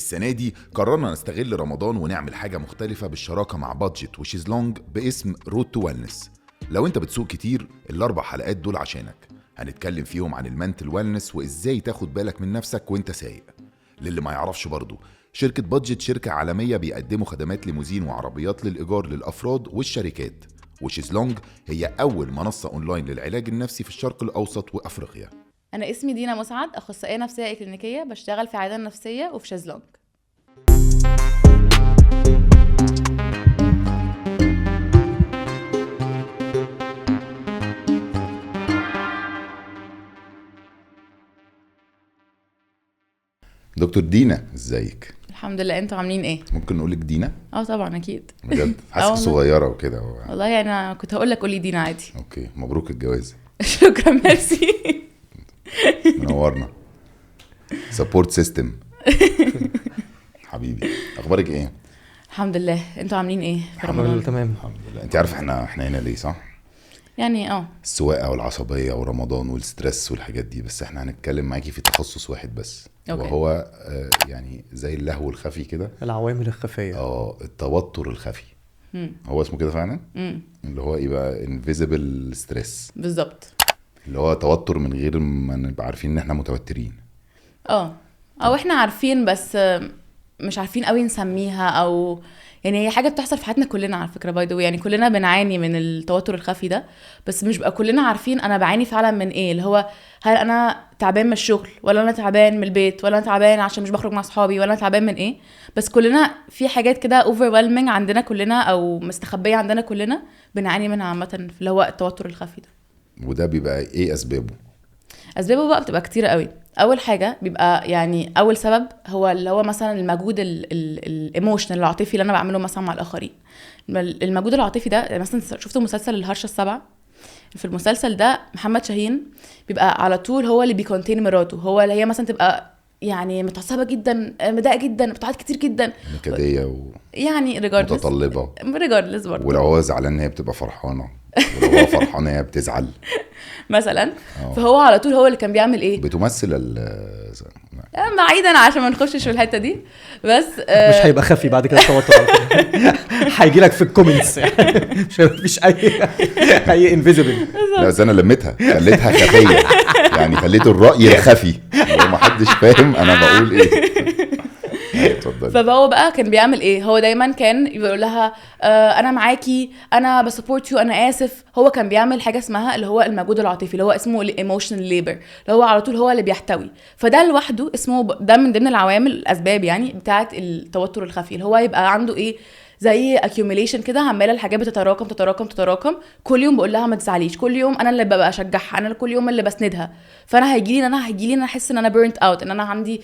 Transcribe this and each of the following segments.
السنة دي قررنا نستغل رمضان ونعمل حاجة مختلفة بالشراكة مع بادجت وشيزلونج باسم رود تو ويلنس. لو انت بتسوق كتير، الاربع حلقات دول عشانك. هنتكلم فيهم عن المنتل ويلنس وازاي تاخد بالك من نفسك وانت سايق. للي ما يعرفش برضو، شركة بادجت شركة عالمية بيقدموا خدمات ليموزين وعربيات للإيجار للأفراد والشركات، وشيزلونج هي أول منصة أونلاين للعلاج النفسي في الشرق الأوسط وأفريقيا. أنا اسمي دينا مسعد، أخصائية نفسية إكلينيكية، بشتغل في عيادة نفسية وفي شيزلونج. دكتور دينا، ازيك؟ الحمد لله، انتوا عاملين ايه؟ ممكن نقولك دينا؟ طبعا اكيد. بجد حاسك صغيرة وكده والله يعني انا كنت هقول لك قولي دينا عادي. اوكي، مبروك الجواز. شكرا، ميرسي. منورنا. سبورت سيستم. حبيبي، اخبارك ايه؟ الحمد لله، انتوا عاملين ايه في الحمد لله رمضان؟ تمام. الحمد لله. انت عارف احنا هنا ليه، صح؟ يعني السواقه والعصبيه ورمضان والستريس والحاجات دي، بس احنا هنتكلم معاكي في تخصص واحد بس. أوكي. وهو يعني زي اللهو الخفي كده. العوامل الخفية. التوتر الخفي. هو اسمه كده فعلا. اللي هو يبقى invisible stress، بالظبط. اللي هو توتر من غير ما نبقى عارفين ان احنا متوترين. او احنا عارفين بس مش عارفين قوي نسميها، او يعني هي حاجه بتحصل في حياتنا كلنا على فكره. باي ذا واي، يعني كلنا بنعاني من التوتر الخفي ده، بس مش بقى كلنا عارفين انا بعاني فعلا من ايه. اللي هو هل انا تعبان من الشغل، ولا انا تعبان من البيت، ولا انا تعبان عشان مش بخرج مع اصحابي، ولا انا تعبان من ايه. بس كلنا في حاجات كده overwhelming عندنا كلنا، او مستخبيه عندنا كلنا، بنعاني منها عامه، اللي هو التوتر الخفي ده. وده بيبقى ايه اسبابه؟ اسبابه بقى بتبقى كتير قوي. اول حاجه بيبقى يعني اول سبب هو اللي هو مثلا المجهود الايموشنال العاطفي اللي انا بعمله مثلا مع الاخرين. المجهود العاطفي ده مثلا شفتوا مسلسل الهرشه السبعة؟ في المسلسل ده محمد شاهين بيبقى على طول هو اللي بيكونتين مراته، هو اللي هي مثلا تبقى يعني متعصبه جدا، مضايقه جدا، بتعيط كتير جدا، نكديه يعني ريجاردلس، متطلبه ريجاردلس برضه. ولو هو زعلان هي بتبقى فرحانه، ولو هو فرحان هي بتزعل مثلا. فهو على طول هو اللي كان بيعمل ايه، بتمثل بعيدا عشان ما نخشش في الحته دي، بس مش هيبقى خفي بعد كده التوتر. هيجي لك في الكومنتس، مش مفيش اي انفيزبل. لا، بس انا لميتها خليتها خفيه، يعني خليت الراي الخفي لو ما حدش فاهم انا بقول ايه. فهو بقى كان بيعمل ايه، هو دايما كان يقول لها انا معاكي، انا بسبورت يو، انا اسف. هو كان بيعمل حاجه اسمها اللي هو المجهود العاطفي، اللي هو اسمه الايموشنال ليبر، اللي هو على طول هو اللي بيحتوي. فده لوحده اسمه، ده من ضمن العوامل الاسباب يعني بتاعه التوتر الخفي، اللي هو يبقى عنده ايه، زي accumulation كده، عماله الحاجات بتتراكم تتراكم تتراكم. كل يوم بقول لها ما تزعليش، كل يوم انا اللي ببقى اشجعها، انا كل يوم اللي بسندها. فانا هيجي لي انا احس ان انا burnt out، ان انا عندي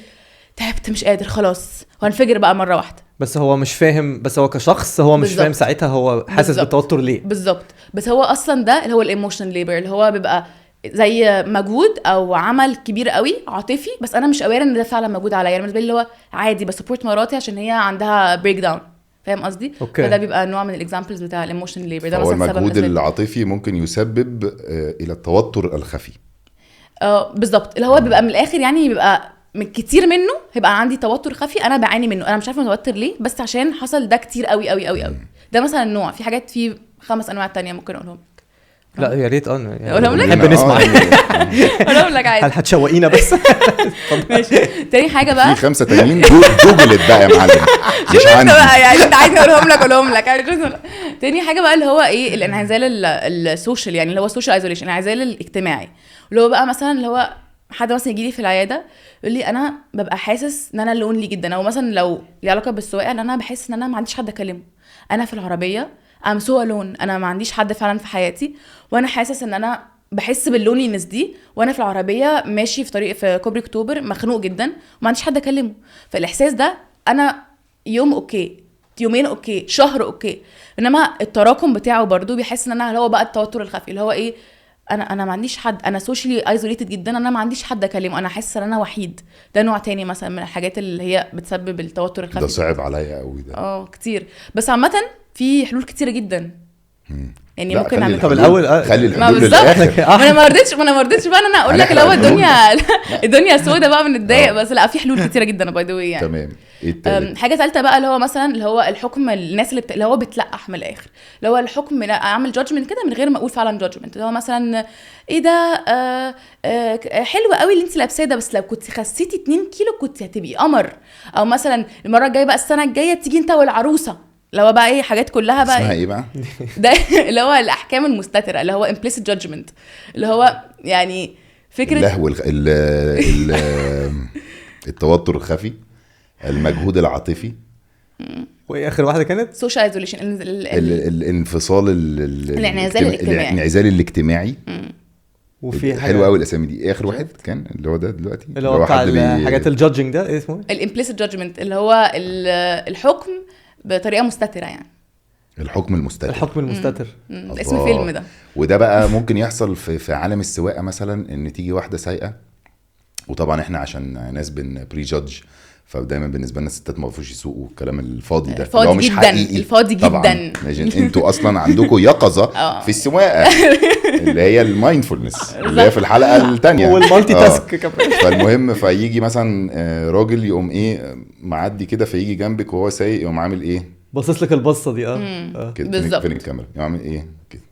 تعبت، مش قادر، خلاص وهنفجر بقى مره واحده. بس هو مش فاهم، بس هو كشخص هو مش بالزبط. فاهم ساعتها هو حاسس بالتوتر ليه بالظبط. بس هو اصلا ده اللي هو الايموشنال ليبر، اللي هو بيبقى زي مجهود او عمل كبير قوي عاطفي، بس انا مش اوير ان ده فعلا مجهود عليا. يعني بالنسبه لي اللي هو عادي بسبورت مراتي عشان هي عندها بريك داون، فاهم قصدي؟ فده بيبقى نوع من الاكزامبلز بتاع الايموشنال ليبر ده. مثلا مثلا المجهود العاطفي ممكن يسبب الى التوتر الخفي. بالظبط، اللي هو بيبقى من الاخر يعني بيبقى من كتير منه هيبقى عندي توتر خفي انا بعاني منه، انا مش عارفه متوتر ليه، بس عشان حصل ده كتير قوي قوي قوي قوي. ده مثلا نوع، في حاجات، في 5 انواع تانية ممكن اقولهم. لا يا ريت يعني اقولهم لك، نحب نسمع. اقولهم لك عادي. هل هتشوقينا بس؟ ماشي. تاني حاجه بقى، في 5 تانيين جوجلت بقى يا معلم، مش عندي بقى يعني انت عايز اقولهم لك تاني حاجه بقى اللي هو ايه، الانعزال السوشيال، يعني اللي هو السوشيال ايزوليشن، الانعزال الاجتماعي. اللي هو بقى مثلا اللي هو حد مثلا يجي لي في العياده يقول لي انا ببقى حاسس ان انا لونلي جدا، او مثلا لو ليه علاقه بالسواقه ان انا بحس ان انا ما عنديش حد اكلمه، انا في العربيه ام سو الون، انا ما عنديش حد فعلا في حياتي، وانا حاسس ان انا بحس باللونينس دي وانا في العربيه ماشي في طريق في كوبري اكتوبر، مخنوق جدا وما عنديش حد اكلمه. فالاحساس ده انا يوم اوكي، يومين اوكي، شهر اوكي، انما التراكم بتاعه برضو بيحس ان انا اللي هو بقى التوتر الخفي، اللي هو ايه، انا ما عنديش حد، انا سوشيالي ايزوليتد جدا، انا ما عنديش حد اكلمه، انا حاسه ان انا وحيد. ده نوع تاني مثلا من الحاجات اللي هي بتسبب التوتر الخفي. ده صعب عليا قوي ده. كتير، بس عامه في حلول كتيره جدا. يعني ممكن نعمل. طب الاول خلي الحلول للاخر. انا ما رضيتش بقى انا اقول لك اللي هو الدنيا سودة بقى بنتضايق، بس لا، في حلول كتيره جدا باي ذا واي يعني. تمام. ايه التالت؟ حاجه ثالثه بقى اللي هو مثلا اللي هو الحكم، الناس اللي هو بتلقح من الاخر، اللي هو الحكم، اعمل جادجمنت كده من غير ما اقول فعلا جادجمنت، اللي هو مثلا ايه ده حلو قوي اللي انت لابساه ده، بس لو كنت خسيتي 2 كيلو كنت هتبقي قمر. او مثلا المره الجايه بقى السنه الجايه تيجي انت والعروسه، اللي هو بقى ايه حاجات كلها بقى اسمها ايه بقى؟ ده اللي هو الاحكام المستتره، اللي هو implicit judgment، اللي هو يعني فكره اللهو التوتر الخفي، المجهود العاطفي، وايه اخر واحده كانت؟ social isolation، الانفصال الانعزال الاجتماعي. وفي حلو قوي الاسامي دي. اخر واحد كان اللي هو ده دلوقتي اللي هو بتاع حاجات الجادجنج ده، ايه اسمه؟ الامبليسيت جادجمنت، اللي هو الحكم بطريقه مستتره يعني. الحكم المستتر. اسم فيلم ده. وده بقى ممكن يحصل في عالم السواقه مثلا، ان تيجي واحده سايقه، وطبعا احنا عشان ناس بري جادج، فدايما بالنسبه لنا الستات ما بيعرفوش يسوقوا، الكلام الفاضي ده الفاضي اللي هو مش جدا، حقيقي الفاضي جدا. انتوا اصلا عندكم يقظه في السواقه اللي هي المايندفولنس اللي هي في الحلقه الثانيه والمالتي تاسك كمان. فالمهم فيجي مثلا راجل يقوم ايه معدي كده، فيجي جنبك وهو سايق، يقوم عامل ايه، باصص لك البصه دي. كده فين الكاميرا، يقوم عامل ايه كده،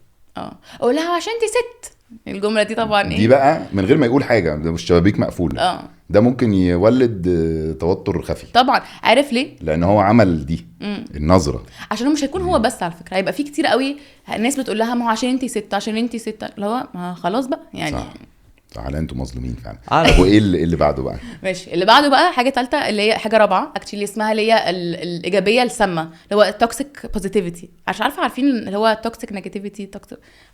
اقول لها عشان انت ست. الجمله دي طبعا ايه دي بقى من غير ما يقول حاجه، ده مش شبابيك مقفوله. ده ممكن يولد توتر خفي طبعا. عارف ليه؟ لان هو عمل دي النظره، عشان مش هيكون هو بس، على فكره هيبقى في كتير قوي الناس بتقول لها ما هو عشان انت ست، عشان انت ست، اللي هو ما خلاص بقى يعني. صح. تعالى انتوا مظلومين فعلا. وايه اللي بعده بقى؟ ماشي، اللي بعده بقى حاجه ثالثه، اللي هي حاجه رابعه اكشلي، اسمها اللي هي الايجابيه السامه، اللي هو التوكسيك بوزيتيفيتي. عارفين اللي هو التوكسيك نيجاتيفيتي.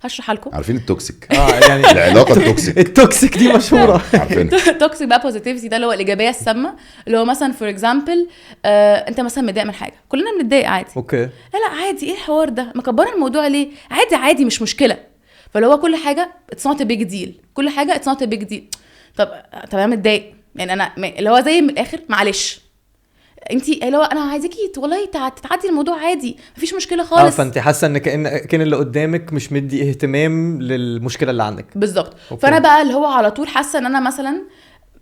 هشرح لكم. عارفين التوكسيك؟ يعني العلاقه التوكسيك دي مشهوره. عارفين التوكسيك بقى بوزيتيفيتي ده اللي هو الايجابيه السامه، اللي هو مثلا فور اكزامبل انت مثلا متضايق من حاجه، كلنا بنتضايق عادي. اوكي. لا عادي، ايه الحوار ده، مكبره الموضوع ليه، عادي مش مشكله. فاللي هو كل حاجه اتس نوت ا بيج ديل، كل حاجه اتس نوت ا بيج ديل. طب انا متضايق يعني، انا اللي هو زي من الاخر معلش، انتي اللي هو انا عايزاكي والله تتعدي الموضوع عادي، مفيش مشكله خالص. فانت حاسه ان كان اللي قدامك مش مدي اهتمام للمشكله اللي عندك بالظبط. فانا بقى اللي هو على طول حاسه ان انا مثلا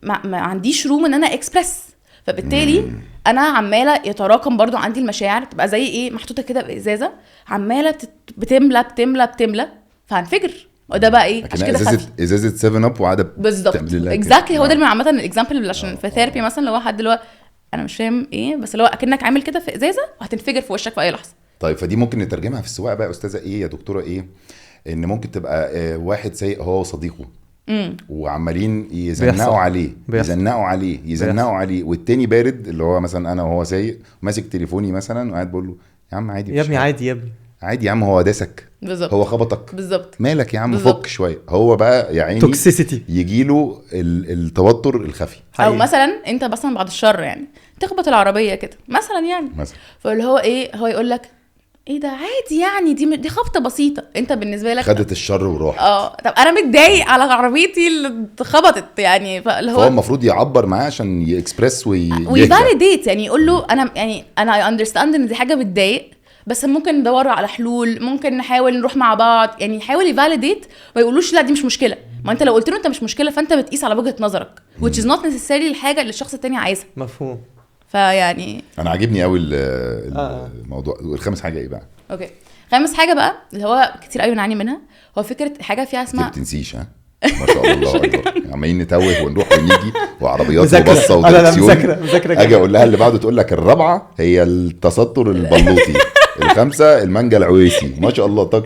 ما عنديش روم ان انا اكسبرس، فبالتالي انا عماله يتراكم برضو عندي المشاعر، تبقى زي ايه محطوطه كده بازازه عماله بتملى فهنفجر. وده بقى ايه عشان كده ازازه 7 اب وقاعده بالظبط اكزاكتلي. هو ده اللي عامه الاكزامبل، عشان في ثيرابي مثلا لو واحد اللي هو انا مش فاهم ايه، بس اللي هو اكنك عامل كده في ازازه وهتنفجر في وشك في اي لحظه. طيب فدي ممكن نترجمها في السواقه بقى يا استاذه ايه يا دكتوره ايه، ان ممكن تبقى واحد سايق هو وصديقه وعمالين يزنقوا عليه والتاني بارد، اللي هو مثلا انا وهو سايق ماسك تليفوني مثلا وقاعد بقول له يا عم عادي يا ابني، عادي يا عم، هو داسك بالظبط، هو خبطك بالظبط، مالك يا عم فك شويه. هو بقى يا عيني توكسيسيتي يجيله التوتر الخفي. او مثلا انت مثلا بعد الشر يعني تخبط العربيه كده مثلا يعني فاللي هو ايه، هو يقول لك ايه ده عادي يعني، دي خبطه بسيطه، انت بالنسبه لك خدت الشر وراحت. طب انا متضايق على عربيتي اللي اتخبطت يعني، فاللي هو المفروض يعبر معاه عشان يكسبرس ويفاليديت، يعني يقول له انا اندرستاند ان دي حاجه بتضايق، بس ممكن ندور على حلول، ممكن نحاول نروح مع بعض، يعني يحاول يفاليديت ما يقولوش لا دي مش مشكله. ما انت لو قلت له انت مش مشكله فانت بتقيس على وجهه نظرك which is not necessarily الحاجه اللي الشخص التاني عايزها. مفهوم. فيعني انا عاجبني قوي الموضوع. الخامس حاجه ايه بقى؟ اوكي، خامس حاجه بقى اللي هو كتير قوي بنعاني منها، هو فكره حاجه فيها اسمها ما تنسيش ما شاء الله اكبر، عمالين نتوه ونروح ونيجي وعربيات وبصه ودركسيون. اجي اقول لها اللي بعده تقول لك الرابعه هي التستر البلوطي، الخامسه المانجا العويسي. ما شاء الله طق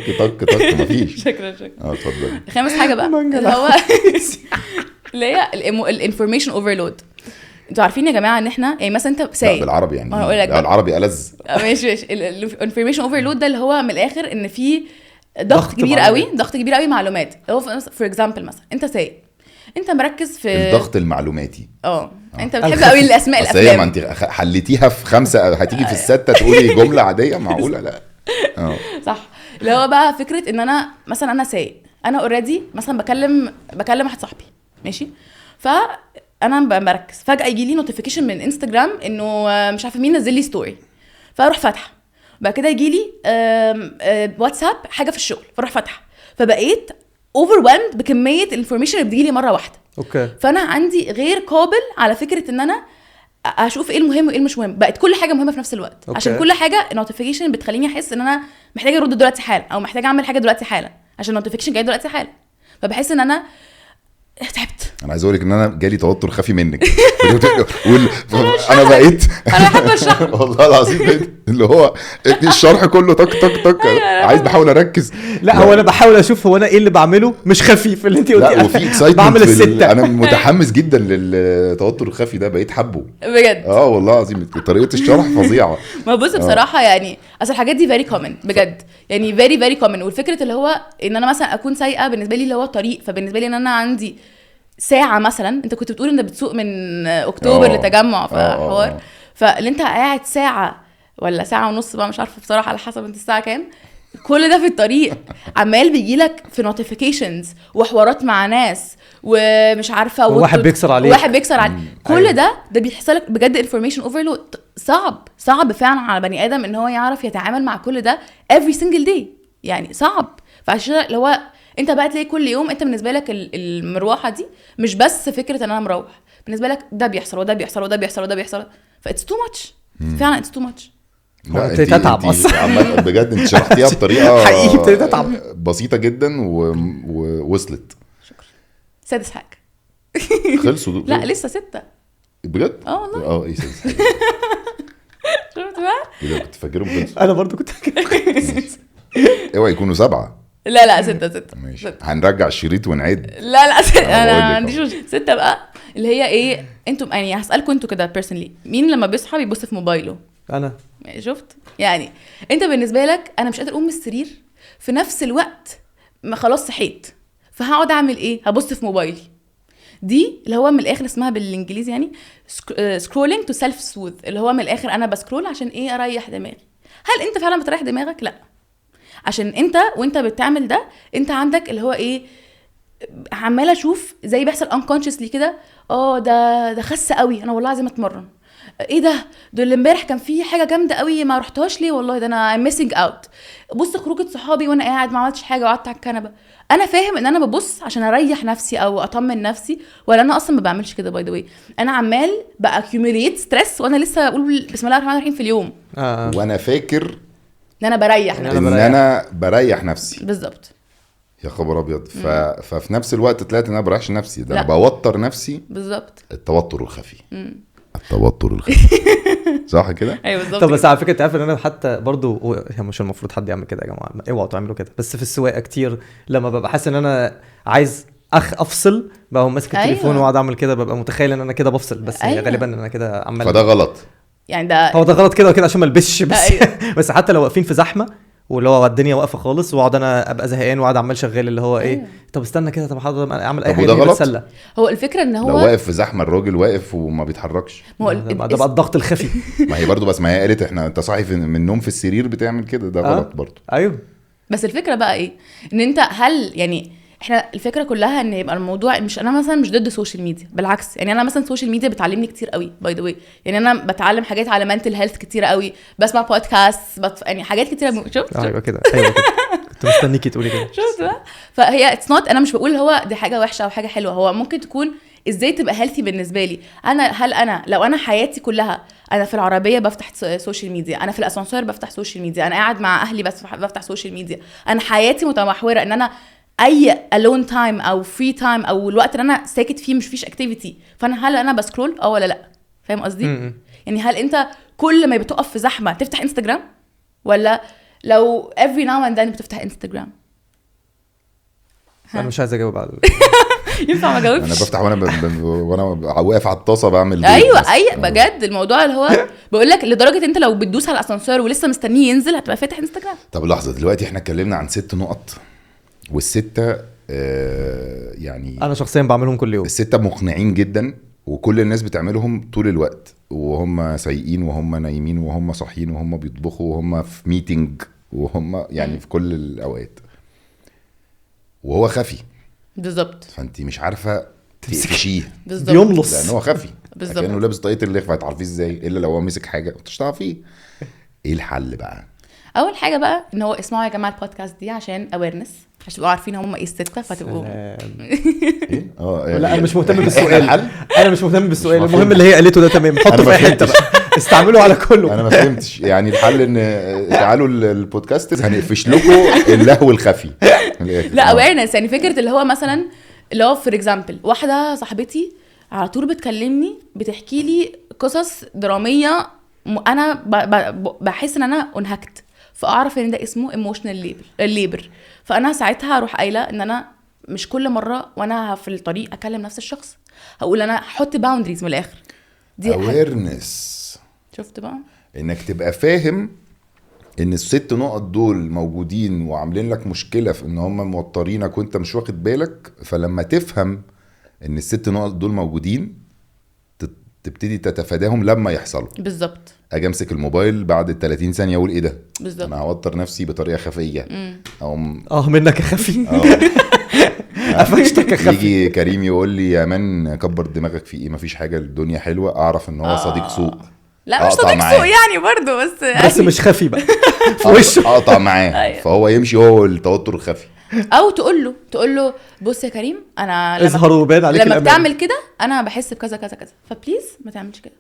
مفيش. شكرا اتفضل. خامس حاجه بقى اللي هو اللي هي الانفورميشن اوفرلود. انتوا عارفين يا جماعه ان احنا يعني مثلا انت سايق بالعربي يعني العربي ألذ. ماشي الانفورميشن اوفرلود ده اللي هو من الاخر ان في ضغط كبير قوي معلومات. هو فور اكزامبل مثلا انت سايق، انت مركز في الضغط المعلوماتي. انت بتحب قوي الاسماء الافلام. ما انت حليتيها في 5 هتيجي في 6 تقولي جمله عاديه معقوله؟ لا صح. اللي هو بقى فكره ان انا مثلا انا سايق، انا اوريدي مثلا بكلم واحد صاحبي ماشي، فانا بركز فجاه يجي لي نوتيفيكيشن من انستغرام انه مش عارفه مين نزل لي ستوري، فاروح فاتحه. بعد كده يجي لي واتساب حاجه في الشغل، فاروح فاتحه. فبقيت overwhelmed بكميه الانفورميشن اللي بتجي لي مره واحده. اوكي. فانا عندي غير قابل على فكره ان انا اشوف ايه المهم وايه مش مهم. بقت كل حاجه مهمه في نفس الوقت. أوكي. عشان كل حاجه نوتيفيكيشن بتخليني احس ان انا محتاجه ارد دلوقتي حالا او محتاجه اعمل حاجه دلوقتي حالا عشان نوتيفيكيشن جاي دلوقتي حالا. فبحس ان انا تعبت. انا عايز اقول لك ان انا جالي توتر خفي منك انا بقيت انا بحب اشرح والله العظيم بقيت اللي هو الشرح كله طق طق طق عايز بحاول اركز. لا هو انا بحاول اشوف هو انا ايه اللي بعمله مش خفيف اللي انت قلتيه. لا وفي اكسايتمنت بعمل الستة. انا متحمس جدا للتوتر الخفي ده بقيت حبه بجد. والله العظيم طريقه الشرح فظيعه. ما بص بصراحه يعني اصل الحاجات دي فيري كومن بجد يعني فيري كومن. والفكره اللي هو ان انا مثلا اكون سايقه بالنسبه لي اللي هو طريق فبالنسبه لي ان انا عندي ساعه مثلا. انت كنت بتقول ان بتسوق من اكتوبر لتجمع في حوار فاللي انت قاعد ساعه ولا ساعه ونص بقى مش عارفه بصراحه على حسب انت الساعه كام. كل ده في الطريق عمال بيجيلك في نوتيفيكيشنز وحوارات مع ناس ومش عارفه وواحد بيكسر عليك كل ده بيحصل لك بجد انفورميشن اوفرلود. صعب فعلا على بني ادم ان هو يعرف يتعامل مع كل ده every single day يعني صعب. فعشان اللي هو انت بقى تلاقي كل يوم انت بالنسبه لك المروحه دي مش بس فكره ان انا مروح بالنسبه لك ده بيحصل وده بيحصل وده بيحصل وده بيحصل فاتس تو ماتش فعلا اتس تو ماتش. ابتديت اتعب اصلا بجد انت شرحتيها بطريقه حقيقي ابتديت اتعب بسيطه جدا ووصلت. شكرا. سادس حاجه خلصوا لا لسه 6 بجد والله ايه سادس حاجه شفت بقى ايه كنت فاكرهم خلصوا. انا برضو كنت اوعى يكونوا 7. لا 6 ماشي هنرجع الشريط ونعد. لا انا ما عنديش 6 بقى اللي هي ايه. انتم يعني هسألكم انتوا كده بيرسونلي مين لما بيصحى بيبص في موبايله؟ انا شفت يعني انت بالنسبه لك انا مش قادر اقوم من السرير في نفس الوقت ما خلاص صحيت فهقعد اعمل ايه؟ هبص في موبايلي. دي اللي هو من الاخر اسمها بالانجليزي يعني سكرولينج تو سيلف سوث اللي هو من الاخر انا بسكرول عشان ايه؟ اريح دماغي. هل انت فعلا بتريح دماغك؟ لا. عشان انت وانت بتعمل ده انت عندك اللي هو ايه عماله اشوف زي بيحصل unconsciously كده ده خس قوي انا والله عايزه اتمرن. ايه ده اللي امبارح كان فيه حاجه جامده قوي ما رحتهاش ليه والله ده انا ميسنج اوت. بص خروجه صحابي وانا قاعد ما عملتش حاجه وقعدت على الكنبه. انا فاهم ان انا ببص عشان اريح نفسي او اطمن نفسي ولا انا اصلا ما بعملش كده باي ذا واي. انا عمال باكيوميليت ستريس وانا لسه بقول بسم الله الرحمن الرحيم في اليوم وانا فاكر ان انا بريح نفسي ان انا بريح نفسي بالظبط. يا خبر ابيض. ففي نفس الوقت طلعت ان انا بريحش نفسي ده انا بوتر نفسي بالظبط. التوتر الخفي التوتر الخفي صح كده. ايوه بالظبط. طب بس على فكره تعرف ان انا حتى برضو مش المفروض حد يعمل كده يا جماعه اوعوا تعملوا كده بس في السواقه كتير لما ببقى حاسس ان انا عايز افصل بقى ماسك التليفون واقعد اعمل كده ببقى متخيل ان انا كده بفصل بس غالبا ان انا كده عمال فده غلط يعني ده هو ده غلط كده وكده عشان ما البسش بس بس حتى لو واقفين في زحمه واللي هو الدنيا واقفه خالص واقعد انا ابقى زهقان واقعد عمال شغال اللي هو ايه طب استنى كده طب حاضر اعمل اي حاجه بتسلى. هو الفكره ان هو لو واقف في زحمه الراجل واقف وما بيتحركش ده بقى الضغط الخفي. ما هي برضو بس ما هي قالت انت صاحي من النوم في السرير بتعمل كده ده غلط برضو. ايوه بس الفكره بقى ايه ان انت هل يعني احنا الفكره كلها ان يبقى الموضوع مش انا مثلا مش ضد السوشيال ميديا بالعكس يعني انا مثلا السوشيال ميديا بتعلمني كتير قوي باي ذا واي يعني انا بتعلم حاجات على منتل هيلث كتير قوي بسمع بودكاست يعني حاجات كتير شفت ايوه كده كنت مستنيكي تقولي كده شفت بقى. فهي اتس نوت انا مش بقول هو دي حاجه وحشه او حاجه حلوه هو ممكن تكون ازاي تبقى هيلثي بالنسبه لي انا. هل انا لو انا حياتي كلها انا في العربيه بفتح سوشيال ميديا انا في الاسانسير بفتح سوشيال ميديا انا قاعد مع اهلي بس بفتح سوشيال ميديا انا حياتي متمحوره ان انا اي alone time او free time او الوقت اللي انا ساكت فيه مش فيش activity فانا هل انا بسكرول ولا لا؟ فاهم قصدي؟ يعني هل انت كل ما بتقف في زحمه تفتح انستجرام ولا لو every now and then بتفتح انستجرام؟ انا مش عايز اجاوب على ينفع ما اجاوبش؟ انا بفتح وانا واقف على الطاسه بعمل ايوه بجد الموضوع اللي هو بقول لك لدرجه انت لو بتدوس على الاسانسير ولسه مستنيه ينزل هتبقى فاتح انستجرام. طب لحظه دلوقتي احنا اتكلمنا عن 6 نقط والستة يعني انا شخصيا بعملهم كل يوم. الستة مقنعين جدا وكل الناس بتعملهم طول الوقت وهم سايقين وهم نايمين وهم صاحيين وهم بيطبخوا وهم في ميتنج وهم يعني في كل الاوقات وهو خفي بالظبط فانت مش عارفه تمشيه بيملص لان هو خفي بالظبط كانه لابس طاقيه اللخفه هتعرفيه ازاي الا لو هو مسك حاجه وتشتغل فيه. ايه الحل بقى؟ اول حاجه بقى ان هو اسمعوا يا جماعه البودكاست دي عشان اويرنس، عشان تبقوا عارفين هم ايه السته فتبقوا ايه لا انا مش مهتم بالسؤال، الحل؟ انا مش مهتم بالسؤال، ما المهم اللي هي قالته ده تمام، حطه أنا ما في حته فهمتش. بقى استعملوا على كله. انا ما فهمتش يعني الحل ان تعالوا البودكاست هنقفش لكم اللهو الخفي من الآخر. لا اويرنس يعني فكره اللي هو مثلا اللي هو فور اكزامبل واحده صاحبتي على طول بتكلمني بتحكي لي قصص دراميه انا بحس ان انا انهكت، فاعرف ان ده اسمه ايموشنال ليبر. فانا ساعتها اروح قايله ان انا مش كل مره وانا في الطريق اكلم نفس الشخص، هقول انا احط باوندريز من الاخر. دي حاجه awareness شفت بقى انك تبقى فاهم ان ال6 نقط دول موجودين وعاملين لك مشكله في ان هم موترينك وانت مش واخد بالك. فلما تفهم ان ال6 نقط دول موجودين تبتدي تتفاداهم لما يحصلوا. بالظبط. اجي امسك الموبايل بعد 30 ثانيه اقول ايه ده، بالظبط. انا هوتر نفسي بطريقه خفيه او منك يا خفي قفشتك يا خفي. يجي كريم يقول لي يا مان كبر دماغك في ايه، مفيش حاجه الدنيا حلوه، اعرف ان هو صديق سوء. لا مش أقطع صديق معاه. سوء يعني برضو بس مش خفي بقى في وشه. اقطع معاه أيوة. فهو يمشي هو التوتر الخفي. او تقول له بص يا كريم انا اظهر وبان عليك لما الأمان. بتعمل كده انا بحس بكذا كذا كذا، فبليز ما تعملش كده.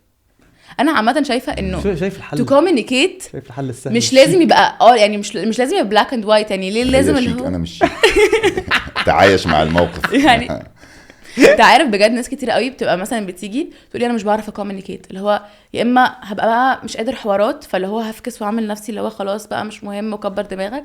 انا عامه شايفه انه شايف الحل، تو كوميونيكيت شايف الحل السهل، مش لازم يبقى يعني مش لازم يبقى بلاك اند وايت. يعني ليه لازم هي اللي شيك، هو انا مش شيك. تعايش مع الموقف يعني انت عارف بجد ناس كتير قوي بتبقى مثلا بتيجي تقول لي انا مش بعرف اكوميونيكيت، اللي هو يا اما هبقى بقى مش قادر حوارات فاللي هو هفكس واعمل نفسي اللي هو خلاص بقى مش مهم وكبر دماغك،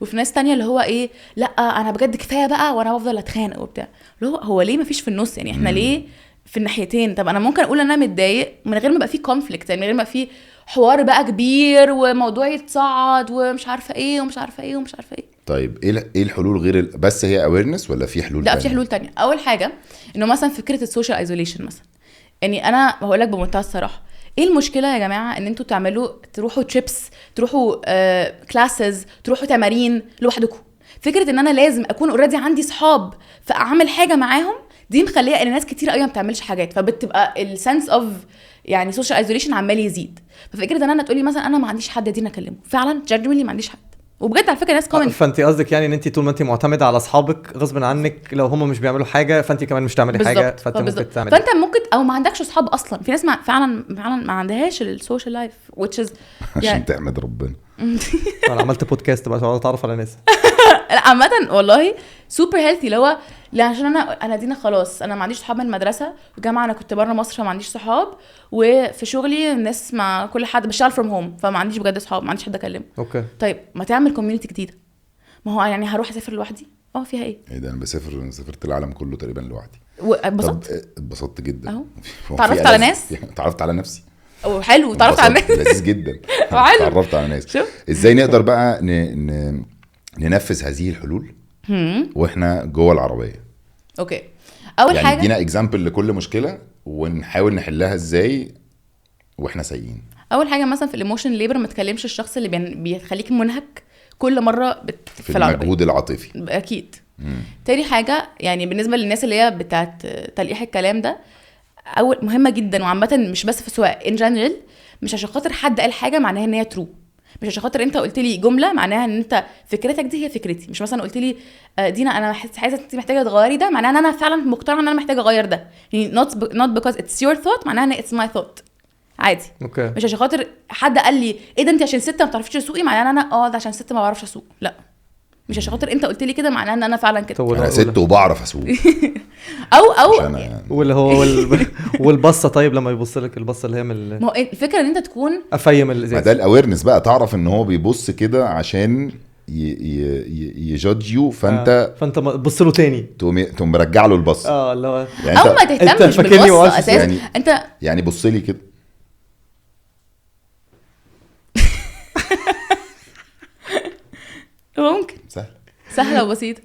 وفي ناس تانية اللي هو ايه لا انا بجد كفايه بقى وانا بفضل اتخانق وبتاع. اللي هو ليه مفيش في النص يعني احنا ليه في الناحيتين؟ طب انا ممكن اقول انا متضايق من غير ما يبقى فيه كونفليكت، يعني من غير ما فيه حوار بقى كبير وموضوع يتصعد ومش عارفه ايه ومش عارفه ايه ومش عارفه ايه. طيب ايه الحلول غير بس هي اويرنس ولا في حلول لا تانية؟ في حلول تانية. اول حاجه انه مثلا فكره السوشيال ايزوليشن مثلا، يعني انا بقول لك بمنتهى الصراحه ايه المشكله يا جماعه ان انتوا تروحوا تريبس، تروحوا كلاسز، تروحوا تمارين لوحدكم؟ فكره ان انا لازم اكون اوريدي عندي صحاب فاعمل حاجه معاهم دي مخليه ان ناس كتير قوي ما بتعملش حاجات، فبتبقى السنس اوف يعني سوشيال ايزوليشن عمال يزيد. ففكره ان انا تقولي مثلا انا ما عنديش حد دين اكلمه، فعلا جنرالي ما عنديش حد، وبجد على فكره ناس كومن. فانت قصدك يعني ان انت طول ما انت معتمده على اصحابك غصب عنك لو هم مش بيعملوا حاجه فانت كمان مش تعملي حاجه، فانت ممكن تعملي، فانت ممكن او ما عندكش اصحاب اصلا. في ناس فعلا ما عندهاش السوشيال لايف which is عشان تحمد ربنا. انا عملت بودكاست بقى عشان اتعرف على ناس. لا عامه والله سوبر هيلثي اللي هو لا عشان انا دينا خلاص انا ما عنديش صحاب من المدرسه والجامعه، انا كنت بره مصر فما عنديش صحاب، وفي شغلي الناس مع كل حد بشتغل فروم هوم فما عنديش بجد صحاب، ما عنديش حد اكلمه. اوكي طيب ما تعمل كوميونتي جديده. ما هو يعني هروح اسافر لوحدي فيها ايه ده انا سافرت العالم كله تقريبا لوحدي. اتبسطت جدا اهو. هو تعرفت في على ألذ؟ ناس؟ تعرفت على نفسي. حلو تعرفت على ناس لذيذ جدا. حلو. تعرفت على ناس. شوف ازاي نقدر بقى ننفذ هذه الحلول واحنا جوه العربيه؟ اوكي اول يعني حاجه ادينا اكزامبل لكل مشكله ونحاول نحلها ازاي واحنا سايقين. اول حاجه مثلا في الايموشن ليبر ما تكلمش الشخص اللي بيخليك منهك كل مره في المجهود العاطفي اكيد. تاني حاجه يعني بالنسبه للناس اللي هي بتاعت تلقيح الكلام ده، اول مهمه جدا وعامه مش بس في السواقه ان جنرال، مش عشان خاطر حد قال حاجه معناها ان هي ترو، مش عشان خاطر انت قلت لي جمله معناها ان انت فكرتك دي هي فكرتي. مش مثلا قلت لي دينا انا حاسه انت محتاجه تغيري ده معناها ان انا فعلا مقتنعه ان انا محتاجه اغير ده، يعني not because it's your thought معناها ان it's my thought عادي. اوكي مش عشان خاطر حد قال لي ايه ده انت عشان ست ما بتعرفيش تسوقي معناها ان انا ده عشان ست ما بعرفش اسوق، لا مش عشان خاطر انت قلت لي كده معناها ان انا فعلا كده. انا ست وبعرف اسوق او يعني. واللي هو والبصه. طيب لما يبص لك البصه اللي هي من ما هو الفكره ان انت تكون افيم ما الازاز، ده الاويرنس بقى، تعرف ان هو بيبص كده عشان يجادج يو فانت فانت تبص له تاني تقوم مرجع له البص. اللي هو يعني او ما تهتمش بالبصه اساسا يعني انت يعني بص لي كده ممكن سهله وبسيطه.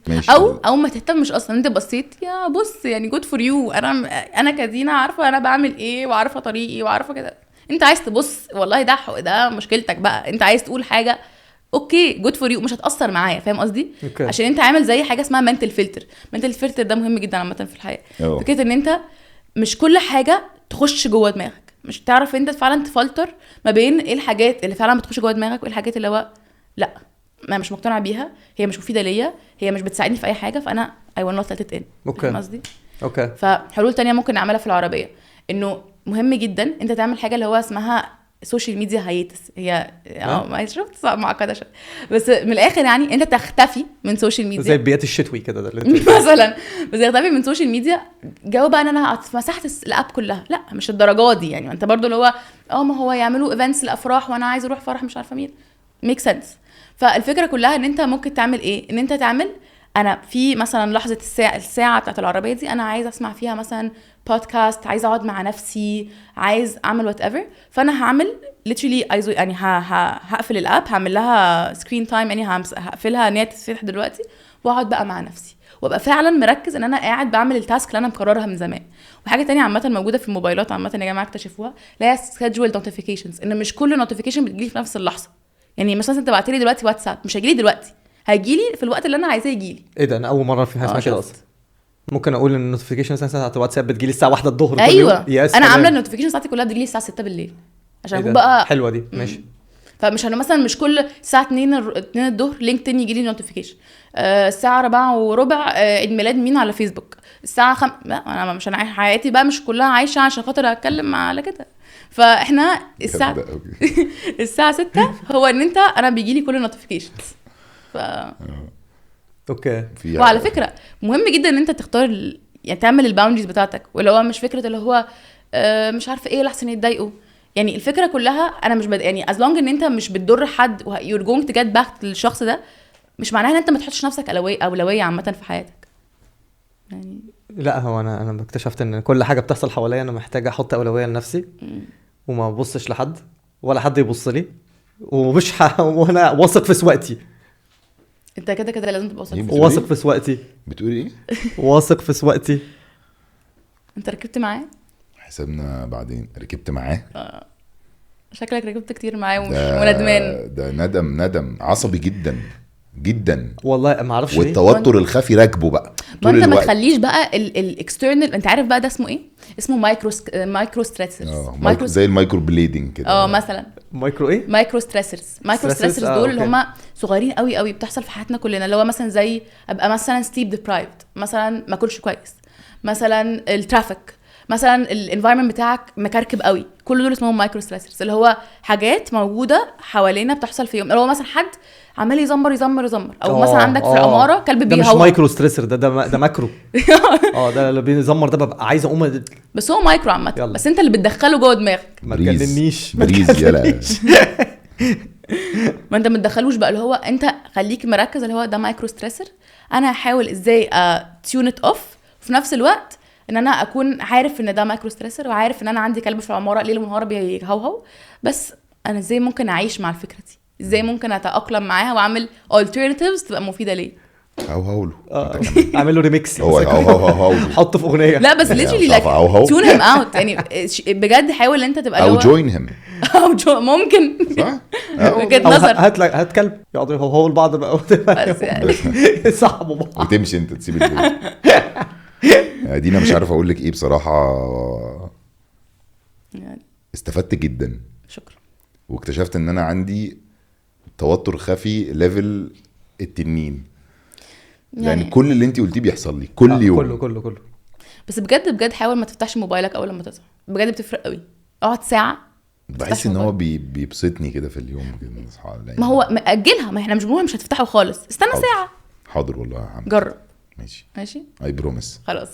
او ما تهتمش اصلا انت بصيت يا بص يعني جود فور يو، انا كدينا عارفه انا بعمل ايه وعارفه طريقي وعارفه كده. انت عايز تبص والله ده مشكلتك بقى، انت عايز تقول حاجه اوكي جود فور يو مش هتاثر معايا، فاهم قصدي؟ عشان انت عامل زي حاجه اسمها منتل فلتر ده مهم جدا عامه في الحياه. فكره ان انت مش كل حاجه تخش جوه دماغك، مش تعرف انت فعلا تفلتر ما بين ايه الحاجات اللي فعلا بتخش جوه دماغك وايه الحاجات اللي هو لا ما مش مقتنعه بيها، هي مش مفيده ليا، هي مش بتساعدني في اي حاجه، فانا I will not let it in. اوكي. فاهم قصدي؟ اوكي. فحلول تانية ممكن نعملها في العربيه، انه مهم جدا انت تعمل حاجه اللي هو اسمها سوشيال ميديا هايتس. هي ما شفت صعب معقده شويه، بس من الاخر يعني انت تختفي من سوشيال ميديا زي البيات الشتوي كده ده مثلا، بس تختفي من سوشيال ميديا. جو بقى ان انا مسحت الاب كلها، لا مش الدرجات دي يعني. انت برضو اللي هو ما هو يعملوا ايفنتس الافراح وانا عايز اروح فرح مش عارفه مين، ميك سنس. فالفكره كلها ان انت ممكن تعمل ايه، ان انت تعمل انا في مثلا لحظه الساعه بتاعت العربيه دي انا عايز اسمع فيها مثلا بودكاست، عايز اقعد مع نفسي، عايز اعمل وات ايفر. فانا هعمل literally يعني هقفل الاب، هعمل لها سكرين تايم، يعني هقفلها ان هي تتفتح دلوقتي، واقعد بقى مع نفسي وابقى فعلا مركز ان انا قاعد بعمل التاسك اللي انا مقررها من زمان. وحاجه تانية عامه موجوده في الموبايلات عامه يا جماعه اكتشفوها، لا schedule notifications، ان مش كل نوتيفيكيشن بتجيلي في نفس اللحظه. يعني مثلا انت بعت لي دلوقتي واتساب مش هيجيلي دلوقتي، هيجيلي في الوقت اللي انا عايزاه يجيلي. ايه ده؟ انا اول مره في حاجه اسمها كده اصلا. ممكن اقول ان النوتيفيكيشن مثلا على الواتساب بتجيلي الساعه 1 الظهر ايوه كل يوم. انا عامله النوتيفيكيشن بتاعتي كلها بتجيلي الساعه 6 بالليل عشان اكون بقى حلوه دي. ماشي. فمش انا مثلا مش كل الساعه 2 الظهر لينكدين يجي لي نوتيفيكيشن، الساعه 4:15 عيد ميلاد مين على فيسبوك، الساعه لا انا مش، انا حياتي بقى مش كلها عايشه عشان خاطر اتكلم على كده. فاحنا الساعه 6 هو ان انت انا بيجي لي كل النوتيفيكيشنز. اوكي. وعلى فكره مهم جدا ان انت تختار يعني تعمل الباوندريز بتاعتك، واللي هو مش فكره اللي هو مش عارفه ايه لحسن يتضايقوا. يعني الفكره كلها انا مش يعني as long ان انت مش بتضر حد you're going to get back للشخص ده، مش معناها ان انت ما تحطش نفسك اولويه عامه في حياتك يعني. لا هو انا اكتشفت ان كل حاجه بتحصل حواليا انا محتاج احط اولويه لنفسي وما ابصش لحد ولا حد يبص لي، ومش وانا واثق في سواقتي. انت كده لازم تبقى واثق في سواقتي. بتقول ايه؟ واثق في سواقتي. انت ركبت معاه؟ حسابنا بعدين. ركبت معاه؟ شكلك ركبت كتير معاه وندمان. ده ندم عصبي جدا جدا والله ما اعرفش والتوتر الخفي راكبه بقى طول الوقت. ما انت ما تخليش بقى الاكسترنال، انت عارف بقى ده اسمه ايه؟ اسمه مايكرو ستريسرز. زي المايكرو بليدنج كده. مثلا مايكرو ايه؟ مايكرو ستريسرز دول اللي هم صغيرين قوي قوي بتحصل في حياتنا كلنا، اللي هو مثلا زي ابقى مثلا سليب ديبرايفد، مثلا ما اكلش كويس، مثلا الترافيك، مثلا الانفايرمنت بتاعك مكركب قوي. كل دول اسمهم مايكرو ستريسرز، اللي هو حاجات موجوده حوالينا بتحصل في يوم. اللي هو مثلا حد عمال يزمر او مثلا عندك في العماره كلب بيهوهو. ده مش مايكرو ستريسر، ده ماكرو. ده اللي بيزمر ده ببقى عايز اقوم بس هو مايكرو عامه، بس انت اللي بتدخله جوه دماغك. ما تكلمنيش بريز يلا. ما انت ما تدخلوش بقى، اللي هو انت خليك مركز اللي هو ده مايكرو ستريسر، انا هحاول ازاي تيون ات اوف في نفس الوقت ان انا اكون عارف ان ده مايكرو ستريسر، وعارف ان انا عندي كلب في العماره ليل ونهار بيهوهو، بس انا ازاي ممكن اعيش مع الفكره دي، ازاي ممكن اتاقلم معاها واعمل alternatives تبقى مفيده ليا. هاوله اعمل له ريميكس. هو حطه في اغنيه. لا بس literally like tune him out يعني بجد. حاول انت تبقى او join him ممكن صح. هات كلب يقعدوا هو البعض بقى بس يعني صاحبه بعض وتمشي انت تسيب البيت. دينا مش عارف اقول لك ايه بصراحه، يعني استفدت جدا. شكرا. واكتشفت ان انا توتر خفي ليفل التنين يعني كل اللي انت قلتيه بيحصل لي كل يوم. كله بس بجد حاول ما تفتحش موبايلك اول لما تصحى، بجد بتفرق قوي. اقعد ساعه بحس ان هو بيبسطني كده في اليوم كده اصحى. ما هو مأجلها، ما احنا مش هتفتحه خالص، استنى حاضر. ساعه. حاضر والله يا عم. جرب. ماشي اي بروميس. خلاص.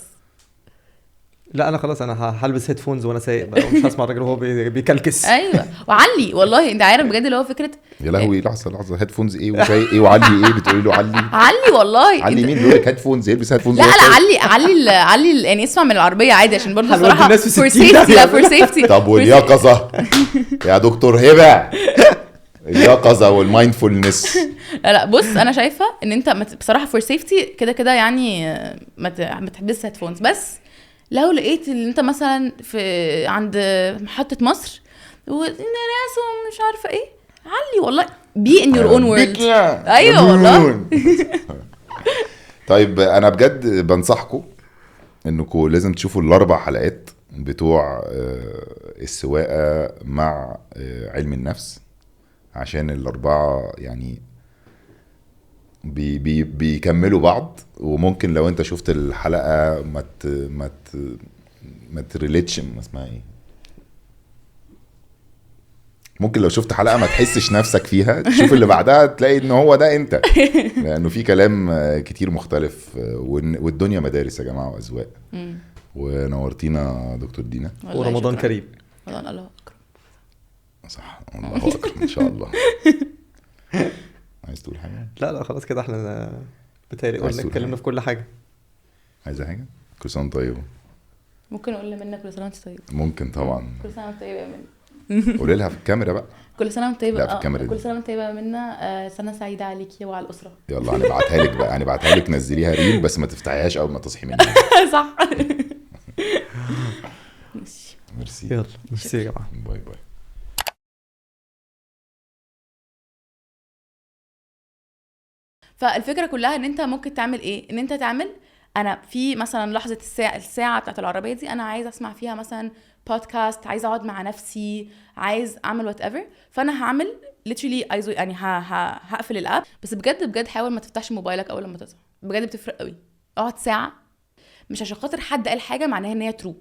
لا انا خلاص انا هلبس هيدفونز وانا سايق بقى ومش هسمع الراجل وهو بيكلكس. ايوه وعلي والله انت عارف بجد اللي هو فكره يا لهوي. لحظه هيدفونز ايه وسايق ايه وعلي ايه بتقولي له علي والله علي مين بيقول لك هيدفونز؟ يلبس هيدفونز. لا علي يعني اسمع من العربيه عادي عشان برضه الصراحه فور سيفتي. طب واليقظه يا دكتور هبه؟ اليقظه والمايندفولنس. لا بص انا شايفه ان انت بصراحه فور سيفتي كده يعني ما تحبسش هيدفونز. بس لو لقيت ان انت مثلا في عند محطه مصر وناس ومش عارفه ايه، علي والله be in your own world. ايوه والله. طيب انا بجد بنصحكم انكم لازم تشوفوا الاربع حلقات بتوع السواقه مع علم النفس، عشان الاربعه يعني بيكملوا بعض. وممكن لو انت شفت الحلقه ما تريليتش، اسمها ايه، ممكن لو شفت حلقه ما تحسش نفسك فيها، تشوف اللي بعدها تلاقي ان هو ده انت، لانه في كلام كتير مختلف. والدنيا مدارس يا جماعه واذواق. ونورتينا دكتور دينا، ورمضان كريم. رمضان الله اكبر. صح، الله اكبر ان شاء الله. عايز تقول حاجه؟ لا خلاص كده احنا بتهيألي قلنا اتكلمنا في كل حاجه. عايزه حاجه؟ كل سنه طيب. ممكن اقول منك كل سنه وانت طيب؟ ممكن طبعا. كل سنه وانت طيب يا منى. قولي لها في الكاميرا بقى. كل سنه وانت طيب. لا، في الكاميرا دي. كل سنه وانت طيب يا منى. سنه سعيده عليكي وعلى الاسره. يلا هنبعتها لك بقى، هنبعتها لك، نزليها ريل بس ما تفتحيهاش اول ما تصحي منها. صح. ميرسي. يلا ميرسي يا جماعه. باي باي. فالفكره كلها ان انت ممكن تعمل ايه، ان انت تعمل انا في مثلا لحظه الساعه بتاعت العربيه دي انا عايز اسمع فيها مثلا بودكاست، عايز اقعد مع نفسي، عايز اعمل وات ايفر. فانا هعمل literally يعني هقفل الاب. بس بجد حاول ما تفتحش موبايلك اول لما تصحى، بجد بتفرق قوي. اقعد ساعه، مش عشان خاطر حد قال حاجه معناها ان هي ترو،